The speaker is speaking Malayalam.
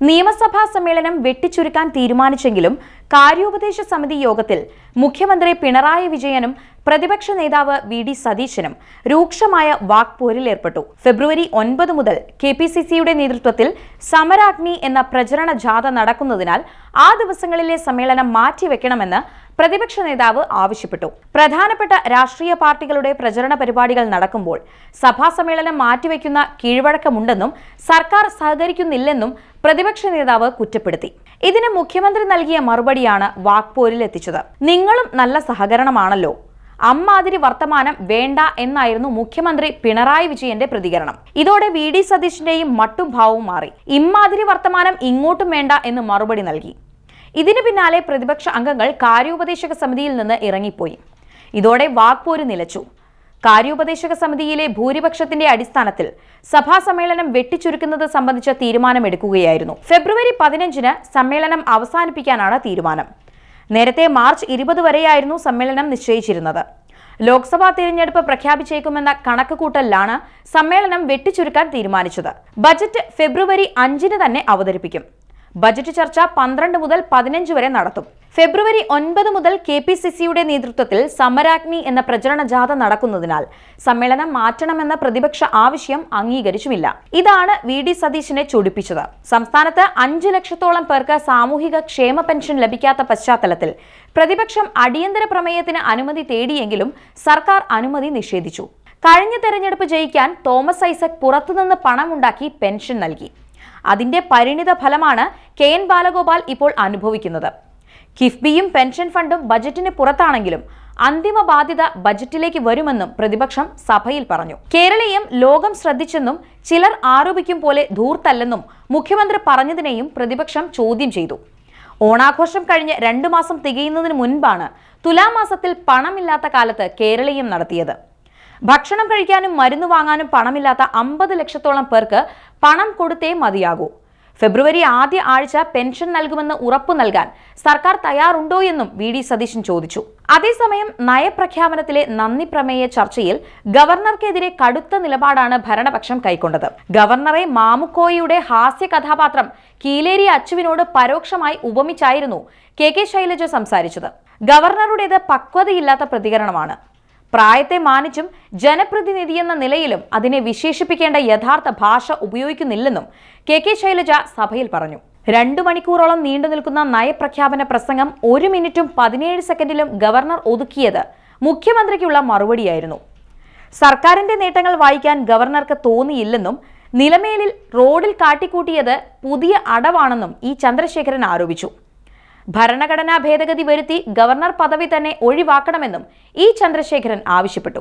നിയമസഭാ സമ്മേളനം വെട്ടിച്ചുരുക്കാൻ തീരുമാനിച്ചെങ്കിലും കാര്യോപദേശ സമിതി യോഗത്തിൽ മുഖ്യമന്ത്രി പിണറായി വിജയനും പ്രതിപക്ഷ നേതാവ് വി.ഡി. സതീശനും രൂക്ഷമായ വാക്പോരിലേർപ്പെട്ടു. ഫെബ്രുവരി 9 മുതൽ കെപിസിസിയുടെ നേതൃത്വത്തിൽ സമരാഗ്നി എന്ന പ്രചരണ ജാഥ നടക്കുന്നതിനാൽ ആ ദിവസങ്ങളിലെ സമ്മേളനം മാറ്റിവെക്കണമെന്ന് പ്രതിപക്ഷ നേതാവ് ആവശ്യപ്പെട്ടു. പ്രധാനപ്പെട്ട രാഷ്ട്രീയ പാർട്ടികളുടെ പ്രചരണ പരിപാടികൾ നടക്കുമ്പോൾ സഭാ സമ്മേളനം മാറ്റിവെക്കുന്ന കീഴ്വഴക്കമുണ്ടെന്നും സർക്കാർ സഹകരിക്കുന്നില്ലെന്നും പ്രതിപക്ഷ നേതാവ് കുറ്റപ്പെടുത്തി. ഇതിന് മുഖ്യമന്ത്രി നൽകിയ മറുപടിയാണ് വാക്പോരിലെത്തിച്ചത്. നിങ്ങളും നല്ല സഹകരണമാണല്ലോ, അമ്മാതിരി വർത്തമാനം വേണ്ട എന്നായിരുന്നു മുഖ്യമന്ത്രി പിണറായി വിജയന്റെ പ്രതികരണം. ഇതോടെ വി.ഡി. സതീശന്റെയും മട്ടും ഭാവവും മാറി. ഇമ്മാതിരി വർത്തമാനം ഇങ്ങോട്ടും വേണ്ട എന്ന് മറുപടി നൽകി. ഇതിനു പിന്നാലെ പ്രതിപക്ഷ അംഗങ്ങൾ കാര്യോപദേശക സമിതിയിൽ നിന്ന് ഇറങ്ങിപ്പോയി. ഇതോടെ വാക്പോര് നിലച്ചു. കാര്യോപദേശക സമിതിയിലെ ഭൂരിപക്ഷത്തിന്റെ അടിസ്ഥാനത്തിൽ സഭാ സമ്മേളനം വെട്ടിച്ചുരുക്കുന്നത് സംബന്ധിച്ച തീരുമാനമെടുക്കുകയായിരുന്നു. ഫെബ്രുവരി 15-ന് സമ്മേളനം അവസാനിപ്പിക്കാനാണ് തീരുമാനം. നേരത്തെ മാർച്ച് 20 വരെയായിരുന്നു സമ്മേളനം നിശ്ചയിച്ചിരുന്നത്. ലോക്സഭാ തിരഞ്ഞെടുപ്പ് പ്രഖ്യാപിച്ചേക്കുമെന്ന കണക്കുകൂട്ടലിലാണ് സമ്മേളനം വെട്ടിച്ചുരുക്കാൻ തീരുമാനിച്ചത്. ബജറ്റ് ഫെബ്രുവരി 5-ന് തന്നെ അവതരിപ്പിക്കും. ബജറ്റ് ചർച്ച 12 മുതൽ 15 വരെ നടത്തും. ഫെബ്രുവരി 9 മുതൽ കെപിസിസിയുടെ നേതൃത്വത്തിൽ സമരാഗ്നി എന്ന പ്രചരണ ജാഥ നടക്കുന്നതിനാൽ സമ്മേളനം മാറ്റണമെന്ന പ്രതിപക്ഷ ആവശ്യം അംഗീകരിച്ചുമില്ല. ഇതാണ് വി.ഡി. സതീശനെ ചൊടിപ്പിച്ചത്. സംസ്ഥാനത്ത് 5 ലക്ഷത്തോളം പേർക്ക് സാമൂഹിക ക്ഷേമ പെൻഷൻ ലഭിക്കാത്ത പശ്ചാത്തലത്തിൽ പ്രതിപക്ഷം അടിയന്തര പ്രമേയത്തിന് അനുമതി തേടിയെങ്കിലും സർക്കാർ അനുമതി നിഷേധിച്ചു. കഴിഞ്ഞ തെരഞ്ഞെടുപ്പ് ജയിക്കാൻ തോമസ് ഐസക് പുറത്തുനിന്ന് പണമുണ്ടാക്കി പെൻഷൻ നൽകി. അതിന്റെ പരിണിത ഫലമാണ് കെ.എൻ. ബാലഗോപാൽ ഇപ്പോൾ അനുഭവിക്കുന്നത്. കിഫ്ബിയും പെൻഷൻ ഫണ്ടും ബജറ്റിന് പുറത്താണെങ്കിലും അന്തിമ ബാധ്യത ബജറ്റിലേക്ക് വരുമെന്നും പ്രതിപക്ഷം സഭയിൽ പറഞ്ഞു. കേരളീയം ലോകം ശ്രദ്ധിച്ചെന്നും ചിലർ ആരോപിക്കും പോലെ ധൂർത്തല്ലെന്നും മുഖ്യമന്ത്രി പറഞ്ഞതിനെയും പ്രതിപക്ഷം ചോദ്യം ചെയ്തു. ഓണാഘോഷം കഴിഞ്ഞ് 2 മാസം തികയുന്നതിന് മുൻപാണ് തുലാമാസത്തിൽ പണമില്ലാത്ത കാലത്ത് കേരളീയം നടത്തിയത്. ഭക്ഷണം കഴിക്കാനും മരുന്ന് വാങ്ങാനും പണമില്ലാത്ത 50 ലക്ഷത്തോളം പേർക്ക് പണം കൊടുത്തേ മതിയാകൂ. ഫെബ്രുവരി ആദ്യ ആഴ്ച പെൻഷൻ നൽകുമെന്ന് ഉറപ്പു നൽകാൻ സർക്കാർ തയ്യാറുണ്ടോ എന്നും വി.ഡി. സതീശൻ ചോദിച്ചു. അതേസമയം നയപ്രഖ്യാപനത്തിലെ നന്ദി പ്രമേയ ചർച്ചയിൽ ഗവർണർക്കെതിരെ കടുത്ത നിലപാടാണ് ഭരണപക്ഷം കൈക്കൊണ്ടത്. ഗവർണറെ മാമുക്കോയുടെ ഹാസ്യ കഥാപാത്രം കീലേരി അച്ചുവിനോട് പരോക്ഷമായി ഉപമിച്ചായിരുന്നു കെ ശൈലജ സംസാരിച്ചത്. ഗവർണറുടേത് പക്വതയില്ലാത്ത പ്രതികരണമാണ്. പ്രായത്തെ മാനിച്ചും ജനപ്രതിനിധിയെന്ന നിലയിലും അതിനെ വിശേഷിപ്പിക്കേണ്ട യഥാർത്ഥ ഭാഷ ഉപയോഗിക്കുന്നില്ലെന്നും കെ ശൈലജ സഭയിൽ പറഞ്ഞു. 2 മണിക്കൂറോളം നീണ്ടു നിൽക്കുന്ന നയപ്രഖ്യാപന പ്രസംഗം 1 മിനിറ്റും 17 സെക്കൻഡിലും ഗവർണർ ഒതുക്കിയത് മുഖ്യമന്ത്രിക്കുള്ള മറുപടിയായിരുന്നു. സർക്കാരിന്റെ നേട്ടങ്ങൾ വായിക്കാൻ ഗവർണർക്ക് തോന്നിയില്ലെന്നും നിലമേലിൽ റോഡിൽ കാട്ടിക്കൂട്ടിയത് പുതിയ അടവാണെന്നും ഇ. ചന്ദ്രശേഖരൻ ആരോപിച്ചു. ഭരണഘടനാ ഭേദഗതി വരുത്തി ഗവർണർ പദവി തന്നെ ഒഴിവാക്കണമെന്നും ഇ. ചന്ദ്രശേഖരൻ ആവശ്യപ്പെട്ടു.